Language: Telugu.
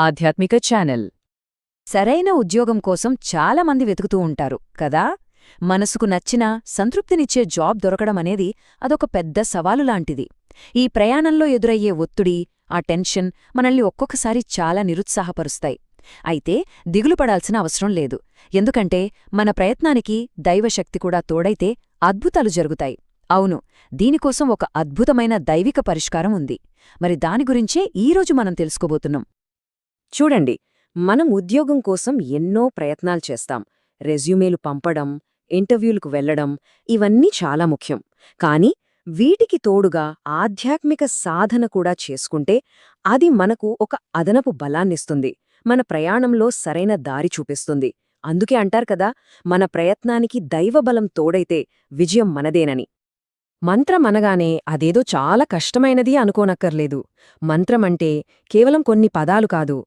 ఆధ్యాత్మిక ఛానల్. సరైన ఉద్యోగం కోసం చాలామంది వెతుకుతూ ఉంటారు కదా. మనసుకు నచ్చిన సంతృప్తినిచ్చే జాబ్ దొరకడమనేది అదొక పెద్ద సవాలు లాంటిది. ఈ ప్రయాణంలో ఎదురయ్యే ఒత్తిడి, ఆ టెన్షన్ మనల్ని ఒక్కొక్కసారి చాలా నిరుత్సాహపరుస్తాయి. అయితే దిగులు పడాల్సిన అవసరం లేదు. ఎందుకంటే మన ప్రయత్నానికి దైవశక్తి కూడా తోడైతే అద్భుతాలు జరుగుతాయి. అవును, దీనికోసం ఒక అద్భుతమైన దైవిక పరిష్కారం ఉంది. మరి దాని గురించే ఈరోజు మనం తెలుసుకోబోతున్నాం. చూడండి, మనం ఉద్యోగం కోసం ఎన్నో ప్రయత్నాలు చేస్తాం. రెజ్యూమేలు పంపడం, ఇంటర్వ్యూలకు వెళ్లడం, ఇవన్నీ చాలా ముఖ్యం. కానీ వీటికి తోడుగా ఆధ్యాత్మిక సాధన కూడా చేసుకుంటే అది మనకు ఒక అదనపు బలాన్నిస్తుంది, మన ప్రయాణంలో సరైన దారి చూపిస్తుంది. అందుకే అంటారు కదా, మన ప్రయత్నానికి దైవబలం తోడైతే విజయం మనదేనని. మంత్రమనగానే అదేదో చాలా కష్టమైనది అనుకోనక్కర్లేదు. మంత్రమంటే కేవలం కొన్ని పదాలు కాదు,